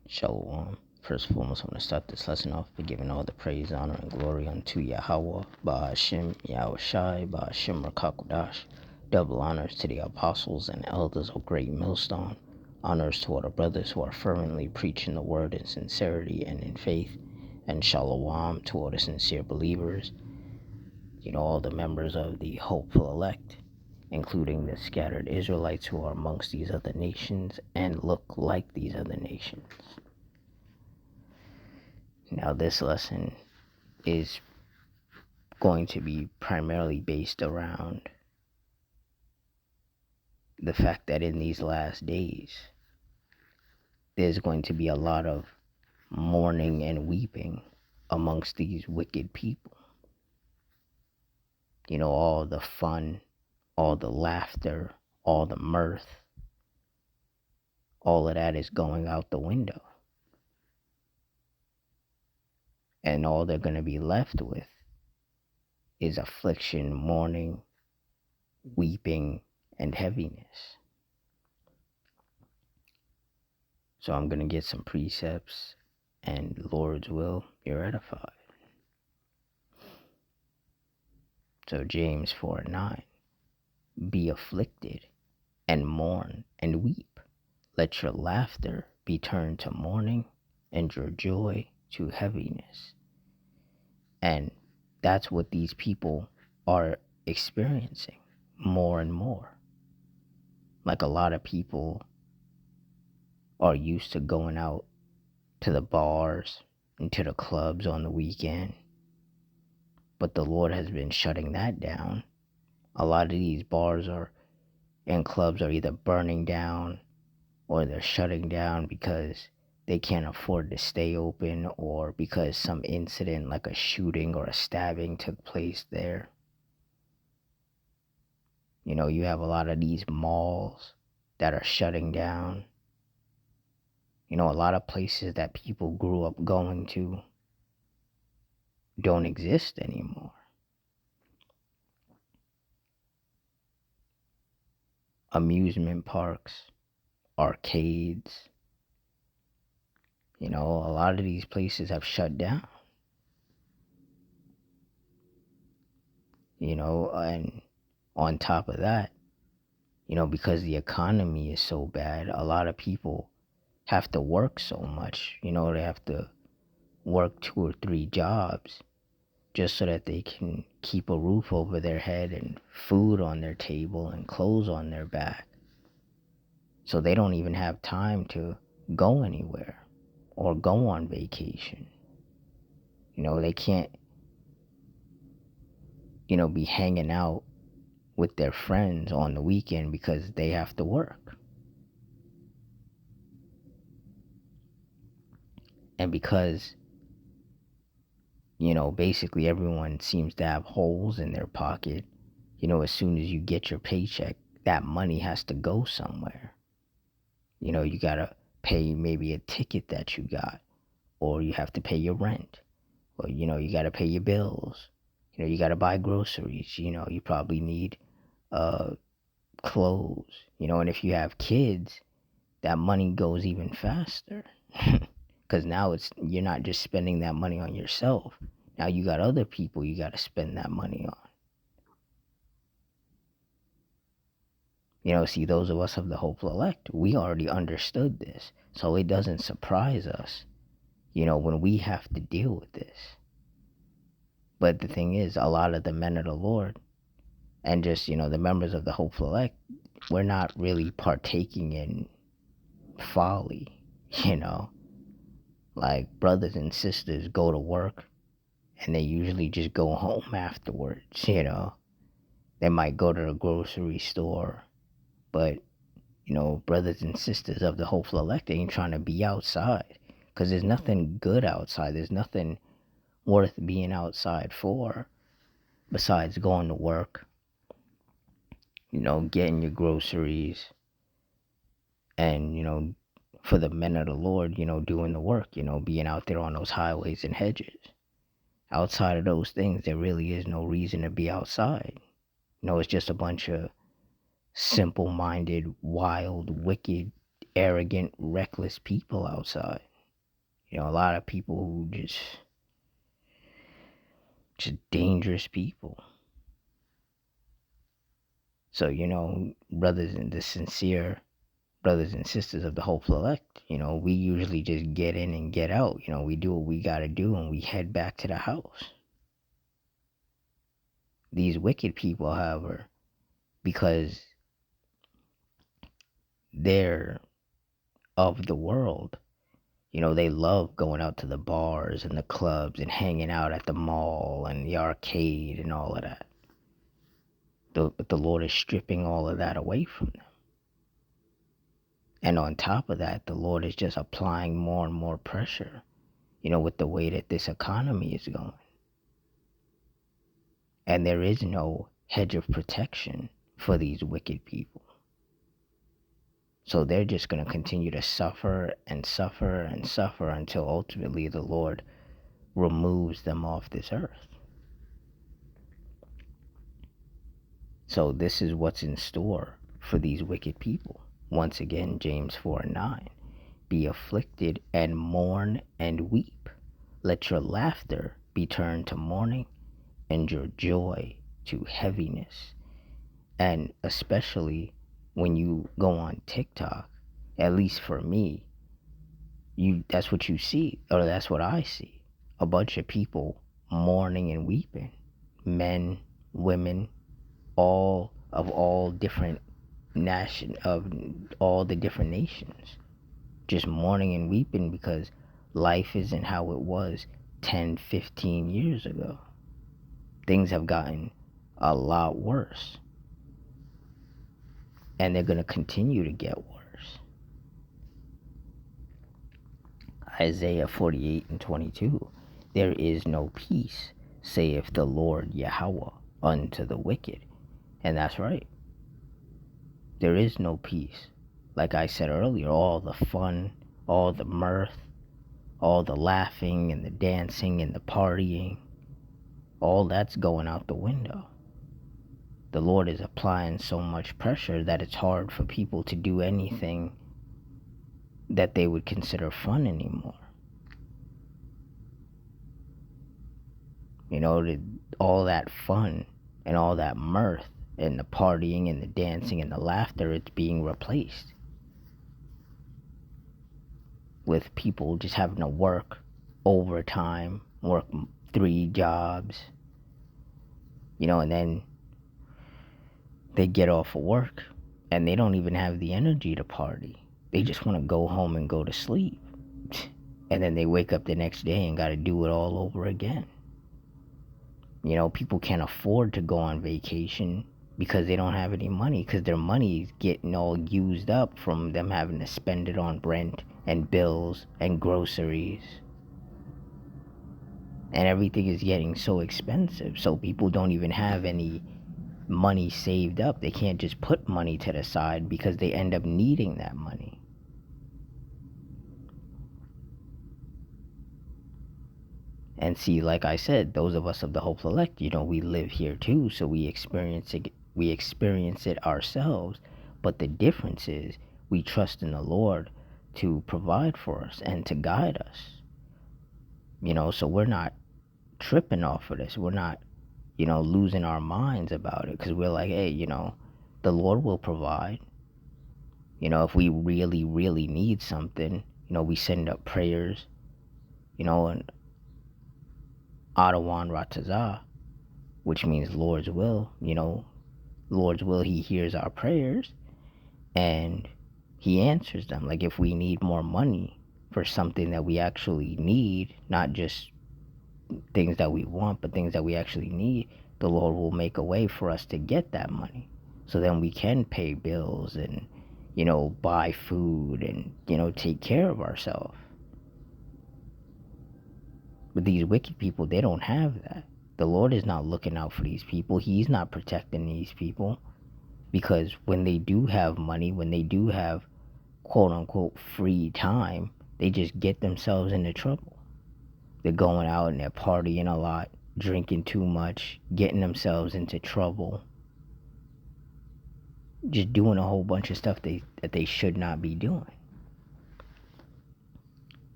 Shalom. First and foremost, I'm going to start this lesson off by giving all the praise, honor, and glory unto Yahweh, Ba'ashem, Yahushai, Ba'ashem, Rakakwadash. Double honors to the apostles and elders of Great Millstone. Honors to all the brothers who are fervently preaching the word in sincerity and in faith. And shalom to all the sincere believers, all the members of the hopeful elect, including the scattered Israelites who are amongst these other nations and look like these other nations. Now, this lesson is going to be primarily based around the fact that in these last days, there's going to be a lot of mourning and weeping amongst these wicked people. All the fun, all the laughter, all the mirth, all of that is going out the window. And all they're going to be left with is affliction, mourning, weeping, and heaviness. So I'm going to get some precepts, and Lord's will, you're edified. So James 4:9, be afflicted, and mourn, and weep. Let your laughter be turned to mourning, and your joy to heaviness. And that's what these people are experiencing more and more. Like a lot of people are used to going out to the bars and to the clubs on the weekend. But the Lord has been shutting that down. A lot of these bars and clubs are either burning down or they're shutting down because they can't afford to stay open, or because some incident like a shooting or a stabbing took place there. You have a lot of these malls that are shutting down. A lot of places that people grew up going to don't exist anymore. Amusement parks, arcades, a lot of these places have shut down. And on top of that, because the economy is so bad, a lot of people have to work so much. They have to work 2 or 3 jobs just so that they can keep a roof over their head and food on their table and clothes on their back. So they don't even have time to go anywhere or go on vacation. They can't, be hanging out with their friends on the weekend because they have to work. And because, basically everyone seems to have holes in their pocket, as soon as you get your paycheck, that money has to go somewhere. You gotta pay maybe a ticket that you got, or you have to pay your rent, or, you gotta pay your bills. You gotta buy groceries. You probably need clothes, and if you have kids, that money goes even faster. Because now you're not just spending that money on yourself. Now you got other people you got to spend that money on. See, those of us of the hopeful elect, we already understood this. So it doesn't surprise us, when we have to deal with this. But the thing is, a lot of the men of the Lord and just, the members of the hopeful elect, we're not really partaking in folly, Like brothers and sisters go to work and they usually just go home afterwards, They might go to the grocery store, but, brothers and sisters of the hopeful elect ain't trying to be outside, because there's nothing good outside. There's nothing worth being outside for besides going to work, getting your groceries, and, for the men of the Lord, doing the work, being out there on those highways and hedges. Outside of those things, there really is no reason to be outside. It's just a bunch of simple-minded, wild, wicked, arrogant, reckless people outside. A lot of people who just dangerous people. So, brothers and the sincere brothers and sisters of the hopeful elect, we usually just get in and get out. We do what we gotta do and we head back to the house. These wicked people, however, because they're of the world, they love going out to the bars and the clubs and hanging out at the mall and the arcade and all of that. But the Lord is stripping all of that away from them. And on top of that, the Lord is just applying more and more pressure, with the way that this economy is going. And there is no hedge of protection for these wicked people. So they're just going to continue to suffer and suffer and suffer until ultimately the Lord removes them off this earth. So this is what's in store for these wicked people. Once again, James 4:9. Be afflicted and mourn and weep. Let your laughter be turned to mourning and your joy to heaviness. And especially when you go on TikTok, at least for me, that's what you see, or that's what I see. A bunch of people mourning and weeping. Men, women, all different of all the different nations. Just mourning and weeping because life isn't how it was 10, 15 years ago. Things have gotten a lot worse. And they're going to continue to get worse. Isaiah 48:22. There is no peace, saith the Lord Yahweh, unto the wicked. And that's right. There is no peace. Like I said earlier, all the fun, all the mirth, all the laughing and the dancing and the partying, all that's going out the window. The Lord is applying so much pressure that it's hard for people to do anything that they would consider fun anymore. All that fun and all that mirth and the partying and the dancing and the laughter, it's being replaced with people just having to work overtime, work 3 jobs, and then they get off of work and they don't even have the energy to party. They just want to go home and go to sleep. And then they wake up the next day and got to do it all over again. People can't afford to go on vacation because they don't have any money, because their money is getting all used up from them having to spend it on rent and bills and groceries. And everything is getting so expensive, so people don't even have any money saved up. They can't just put money to the side because they end up needing that money. And see, like I said, those of us of the hopeful elect, we live here too, so we experience it ourselves. But the difference is we trust in the Lord to provide for us and to guide us. So we're not tripping off of this. We're not, losing our minds about it, because we're like, hey, the Lord will provide. If we really, really need something, we send up prayers, and Adawan Ratazah, which means Lord's will. Lord's will, he hears our prayers and he answers them. Like if we need more money for something that we actually need, not just things that we want, but things that we actually need, the Lord will make a way for us to get that money. So then we can pay bills and, buy food and, take care of ourselves. But these wicked people, they don't have that. The Lord is not looking out for these people. He's not protecting these people. Because when they do have money, when they do have quote unquote free time, they just get themselves into trouble. They're going out and they're partying a lot, drinking too much, getting themselves into trouble. Just doing a whole bunch of stuff that they should not be doing.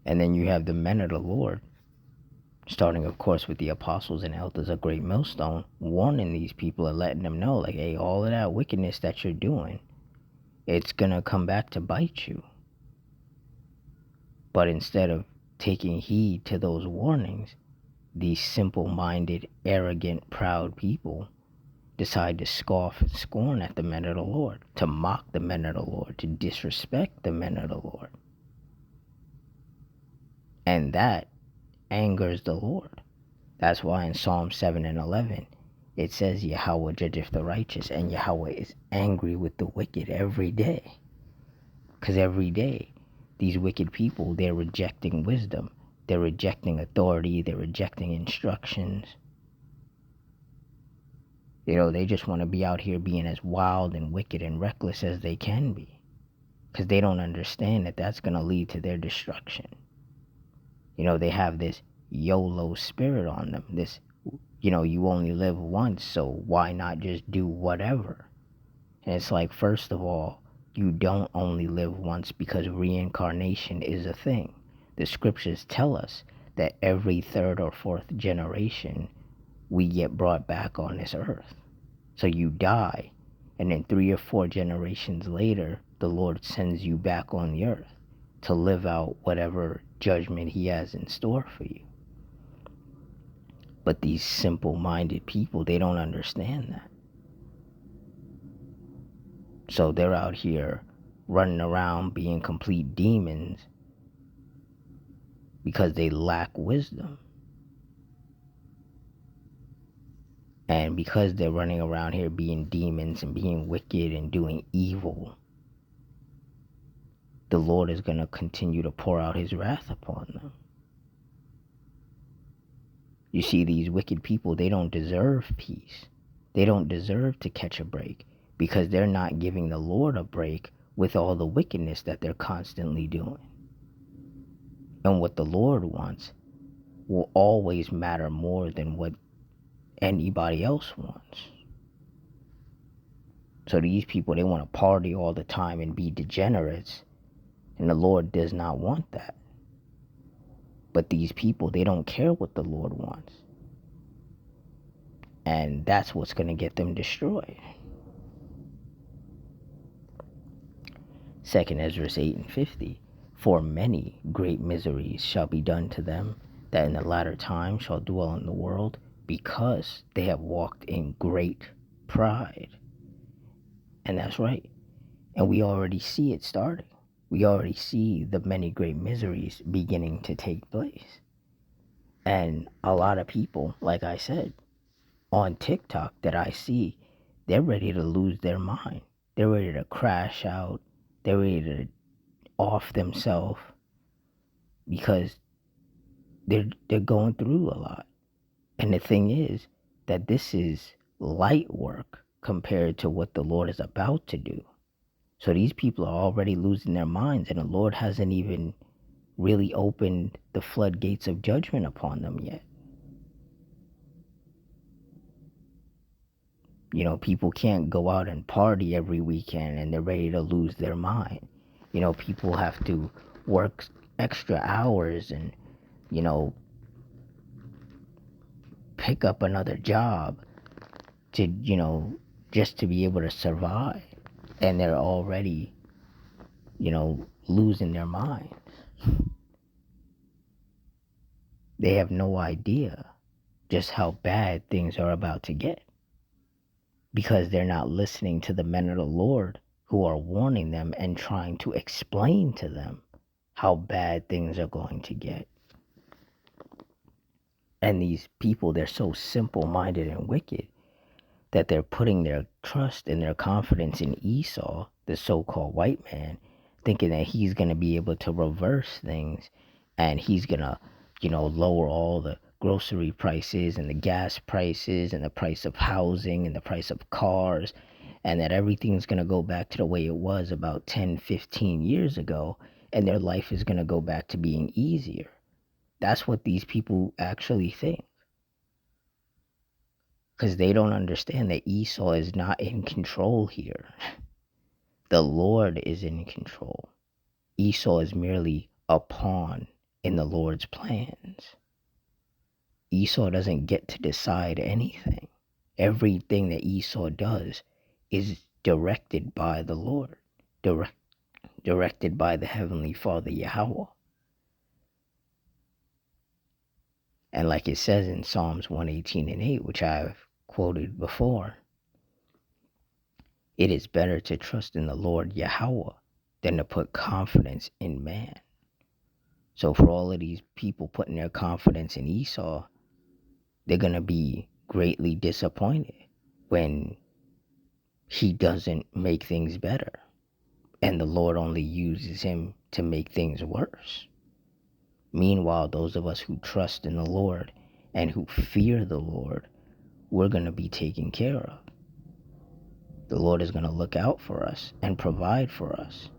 And then you have the men of the Lord, starting, of course, with the apostles and elders of Great Millstone, warning these people and letting them know, like, hey, all of that wickedness that you're doing, it's going to come back to bite you. But instead of taking heed to those warnings, these simple-minded, arrogant, proud people decide to scoff and scorn at the men of the Lord, to mock the men of the Lord, to disrespect the men of the Lord. And that angers the Lord. That's why in Psalm 7 and 11, it says Yahweh judgeth the righteous, and Yahweh is angry with the wicked every day. Because every day, these wicked people, they're rejecting wisdom. They're rejecting authority. They're rejecting instructions. They just want to be out here being as wild and wicked and reckless as they can be. Because they don't understand that that's going to lead to their destruction. They have this YOLO spirit on them. This, you only live once, so why not just do whatever? And it's like, first of all, you don't only live once, because reincarnation is a thing. The scriptures tell us that every third or fourth generation, we get brought back on this earth. So you die, and then 3 or 4 generations later, the Lord sends you back on the earth to live out whatever judgment he has in store for you. But these simple-minded people, they don't understand that. So they're out here running around being complete demons because they lack wisdom. And because they're running around here being demons and being wicked and doing evil, the Lord is going to continue to pour out his wrath upon them. You see, these wicked people, they don't deserve peace. They don't deserve to catch a break, because they're not giving the Lord a break with all the wickedness that they're constantly doing. And what the Lord wants will always matter more than what anybody else wants. So these people, they want to party all the time and be degenerates, and the Lord does not want that. But these people, they don't care what the Lord wants. And that's what's going to get them destroyed. 2 Ezra 8 and 50. For many great miseries shall be done to them that in the latter time shall dwell in the world, because they have walked in great pride. And that's right. And we already see it starting. We already see the many great miseries beginning to take place. And a lot of people, like I said, on TikTok that I see, they're ready to lose their mind. They're ready to crash out. They're ready to off themselves, because they're going through a lot. And the thing is that this is light work compared to what the Lord is about to do. So these people are already losing their minds, and the Lord hasn't even really opened the floodgates of judgment upon them yet. People can't go out and party every weekend and they're ready to lose their mind. People have to work extra hours and, pick up another job to, just to be able to survive. And they're already, losing their minds. They have no idea just how bad things are about to get, because they're not listening to the men of the Lord who are warning them and trying to explain to them how bad things are going to get. And these people, they're so simple-minded and wicked that they're putting their trust and their confidence in Esau, the so-called white man, thinking that he's going to be able to reverse things, and he's going to, lower all the grocery prices and the gas prices and the price of housing and the price of cars, and that everything's going to go back to the way it was about 10, 15 years ago, and their life is going to go back to being easier. That's what these people actually think. Because they don't understand that Esau is not in control here. The Lord is in control. Esau is merely a pawn in the Lord's plans. Esau doesn't get to decide anything. Everything that Esau does is directed by the Lord, directed by the Heavenly Father Yahweh. And like it says in Psalms 118:8, which I've quoted before, it is better to trust in the Lord Yahweh than to put confidence in man. So for all of these people putting their confidence in Esau, they're going to be greatly disappointed when he doesn't make things better and the Lord only uses him to make things worse. Meanwhile, those of us who trust in the Lord and who fear the Lord, we're going to be taken care of. The Lord is going to look out for us and provide for us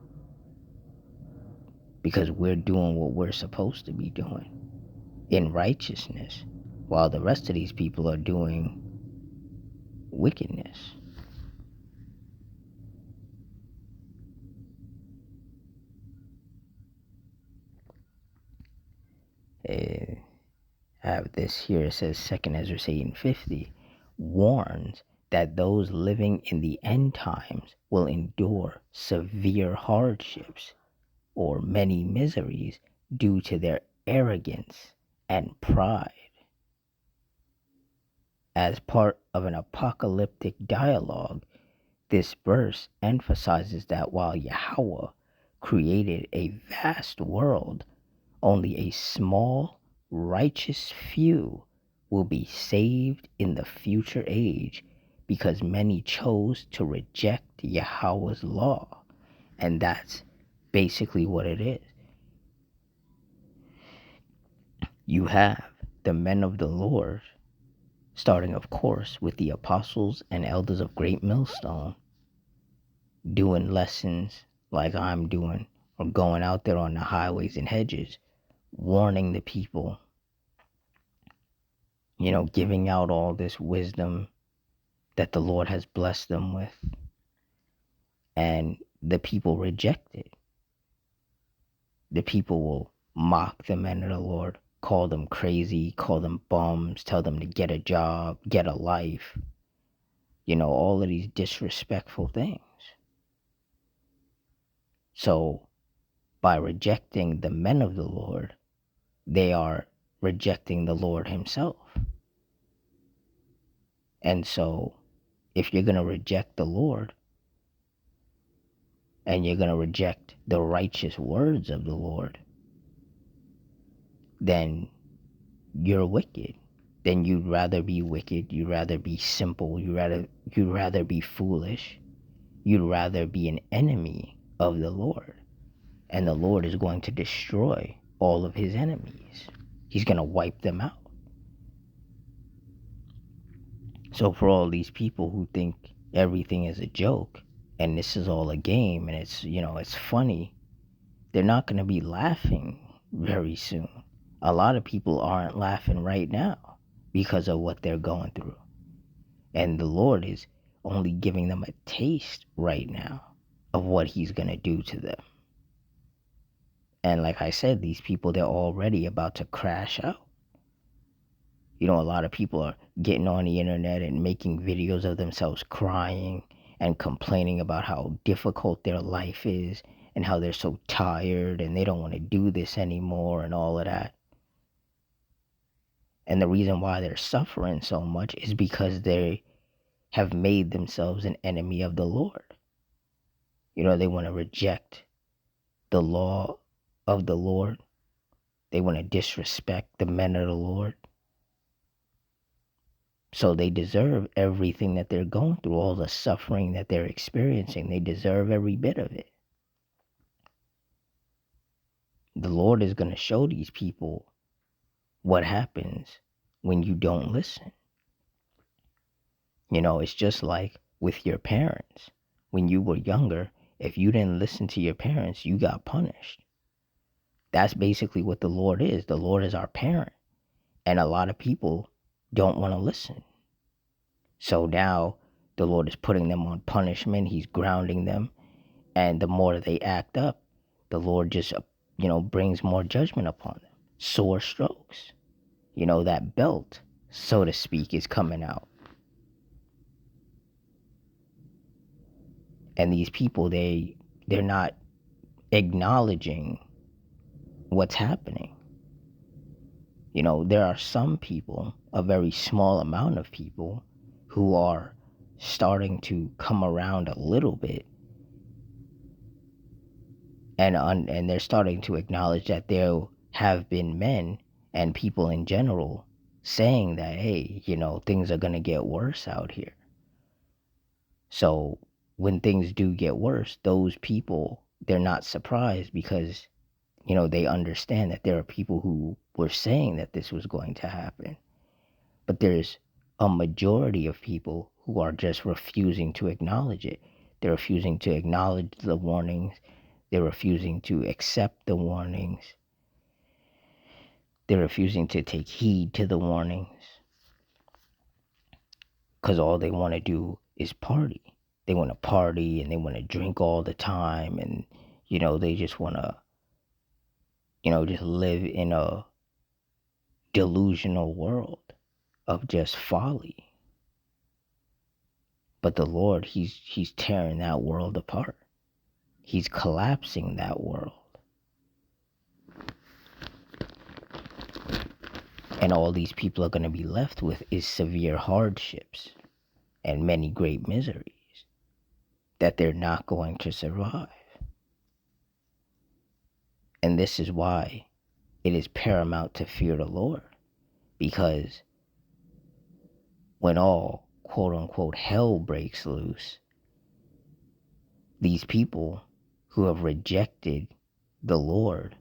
because we're doing what we're supposed to be doing in righteousness, while the rest of these people are doing wickedness. I have this here. It says 2 Ezra 8:50 warns that those living in the end times will endure severe hardships or many miseries due to their arrogance and pride. As part of an apocalyptic dialogue, this verse emphasizes that while Yahweh created a vast world, only a small, righteous few will be saved in the future age because many chose to reject Yahweh's law. And that's basically what it is. You have the men of the Lord, starting, of course, with the apostles and elders of Great Millstone, doing lessons like I'm doing, or going out there on the highways and hedges, warning the people, giving out all this wisdom that the Lord has blessed them with. And the people reject it. The people will mock the men of the Lord, call them crazy, call them bums, tell them to get a job, get a life. All of these disrespectful things. So, by rejecting the men of the Lord, they are rejecting the Lord himself. And so, if you're going to reject the Lord and you're going to reject the righteous words of the Lord, then you're wicked. Then you'd rather be wicked, you'd rather be simple, you'd rather be foolish, you'd rather be an enemy of the Lord. And the Lord is going to destroy all of his enemies. He's going to wipe them out. So for all these people who think everything is a joke and this is all a game and it's funny, they're not going to be laughing very soon. A lot of people aren't laughing right now because of what they're going through. And the Lord is only giving them a taste right now of what he's going to do to them. And like I said, these people, they're already about to crash out. A lot of people are getting on the internet and making videos of themselves crying and complaining about how difficult their life is and how they're so tired and they don't want to do this anymore and all of that. And the reason why they're suffering so much is because they have made themselves an enemy of the Lord. They want to reject the law of the Lord. They want to disrespect the men of the Lord. So they deserve everything that they're going through, all the suffering that they're experiencing. They deserve every bit of it. The Lord is going to show these people what happens when you don't listen. It's just like with your parents. When you were younger, if you didn't listen to your parents, you got punished. That's basically what the Lord is. The Lord is our parent. And a lot of people don't want to listen. So now the Lord is putting them on punishment. He's grounding them. And the more they act up, the Lord just, brings more judgment upon them. sore strokes. That belt, so to speak, is coming out. And these people, they're not acknowledging what's happening. There are some people, a very small amount of people, who are starting to come around a little bit, and they're starting to acknowledge that there have been men and people in general saying that, hey, things are going to get worse out here. So when things do get worse, those people, they're not surprised because, they understand that there are people who were saying that this was going to happen. But there's a majority of people who are just refusing to acknowledge it. They're refusing to acknowledge the warnings. They're refusing to accept the warnings. They're refusing to take heed to the warnings. Because all they want to do is party. They want to party and they want to drink all the time. And, they just want to, just live in a delusional world of just folly. But the Lord, he's tearing that world apart. He's collapsing that world. And all these people are going to be left with is severe hardships and many great miseries that they're not going to survive. And this is why it is paramount to fear the Lord. Because when all quote unquote hell breaks loose, these people who have rejected the Lord,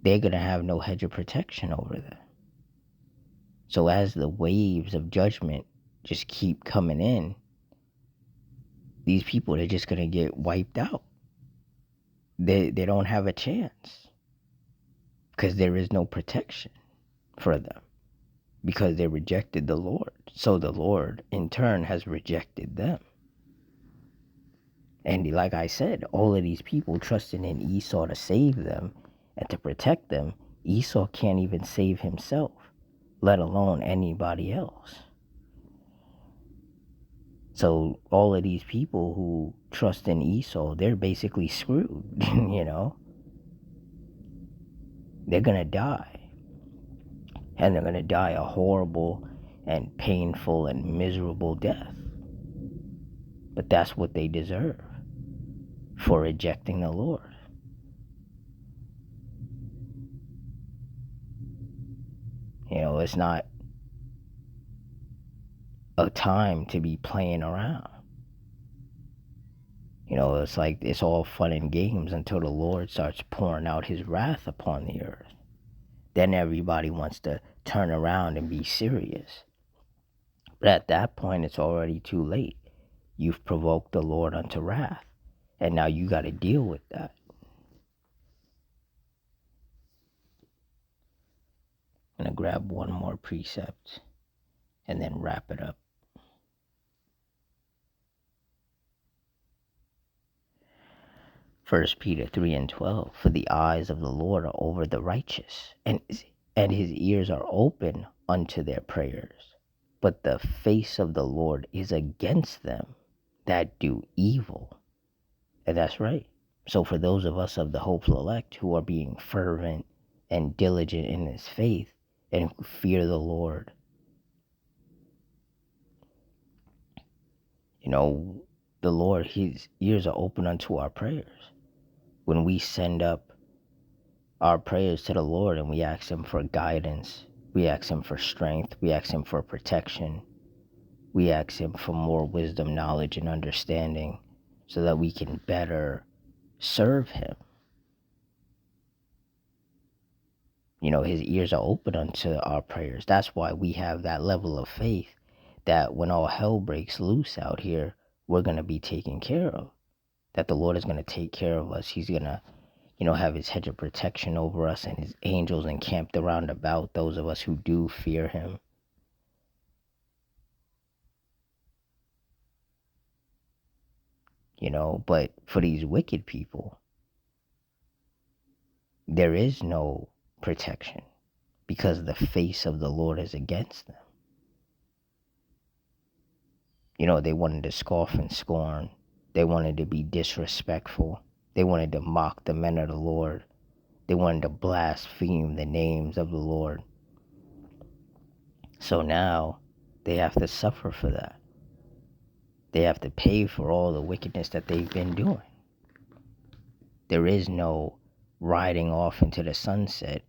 they're going to have no hedge of protection over them. So as the waves of judgment just keep coming in, these people, they're just going to get wiped out. They don't have a chance because there is no protection for them because they rejected the Lord. So the Lord, in turn, has rejected them. And like I said, all of these people trusting in Esau to save them and to protect them, Esau can't even save himself, let alone anybody else. So all of these people who trust in Esau, they're basically screwed, They're going to die. And they're going to die a horrible and painful and miserable death. But that's what they deserve for rejecting the Lord. It's not a time to be playing around. It's like it's all fun and games until the Lord starts pouring out his wrath upon the earth. Then everybody wants to turn around and be serious. But at that point, it's already too late. You've provoked the Lord unto wrath. And now you got to deal with that. I'm going to grab one more precept and then wrap it up. 1 Peter 3:12, for the eyes of the Lord are over the righteous, and his ears are open unto their prayers. But the face of the Lord is against them that do evil. And that's right. So for those of us of the hopeful elect who are being fervent and diligent in this faith and who fear the Lord, the Lord, his ears are open unto our prayers. When we send up our prayers to the Lord and we ask him for guidance, we ask him for strength, we ask him for protection, we ask him for more wisdom, knowledge, and understanding so that we can better serve him. His ears are open unto our prayers. That's why we have that level of faith that when all hell breaks loose out here, we're going to be taken care of. That the Lord is going to take care of us. He's going to, have his hedge of protection over us and his angels encamped around about those of us who do fear him. But for these wicked people, there is no protection because the face of the Lord is against them. They wanted to scoff and scorn. They wanted to be disrespectful. They wanted to mock the men of the Lord. They wanted to blaspheme the names of the Lord. So now they have to suffer for that. They have to pay for all the wickedness that they've been doing. There is no riding off into the sunset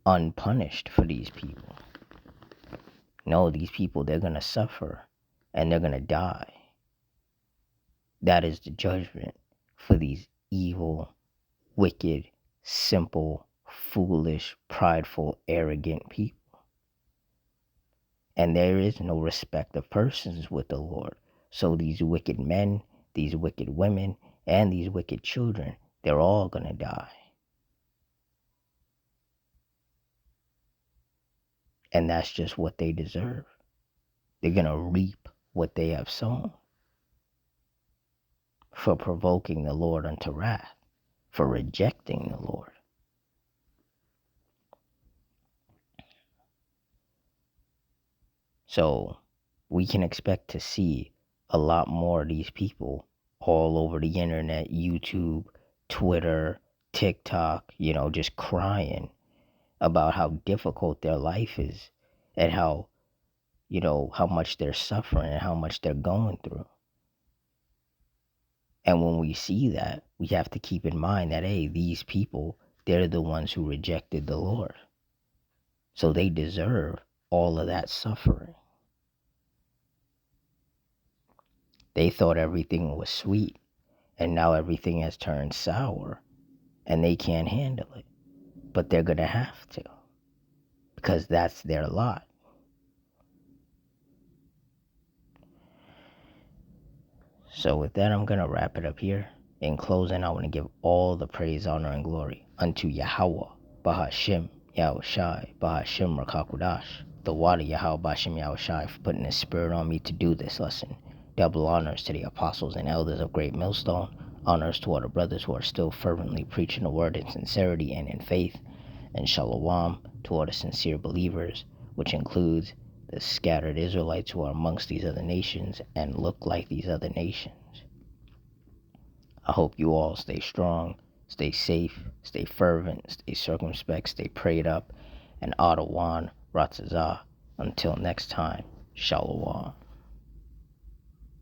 unpunished for these people. No, these people, they're going to suffer and they're going to die. That is the judgment for these evil, wicked, simple, foolish, prideful, arrogant people. And there is no respect of persons with the Lord. So these wicked men, these wicked women, and these wicked children, they're all going to die. And that's just what they deserve. They're going to reap what they have sown for provoking the Lord unto wrath, for rejecting the Lord. So we can expect to see a lot more of these people all over the internet, YouTube, Twitter, TikTok, just crying about how difficult their life is and how much they're suffering and how much they're going through. And when we see that, we have to keep in mind that, hey, these people, they're the ones who rejected the Lord. So they deserve all of that suffering. They thought everything was sweet, and now everything has turned sour, and they can't handle it. But they're going to have to, because that's their lot. So with that, I'm going to wrap it up here. In closing, I want to give all the praise, honor, and glory unto Yahweh, Bahashim, Yahushai, Bahashim, Rakakudash, the water Yahweh, Bahashim, Yahushai, for putting his spirit on me to do this lesson. Double honors to the apostles and elders of Great Millstone. Honors to all the brothers who are still fervently preaching the word in sincerity and in faith. And shalom to all the sincere believers, which includes the scattered Israelites who are amongst these other nations and look like these other nations. I hope you all stay strong, stay safe, stay fervent, stay circumspect, stay prayed up, and Adawan Ratzazah. Until next time, shalom.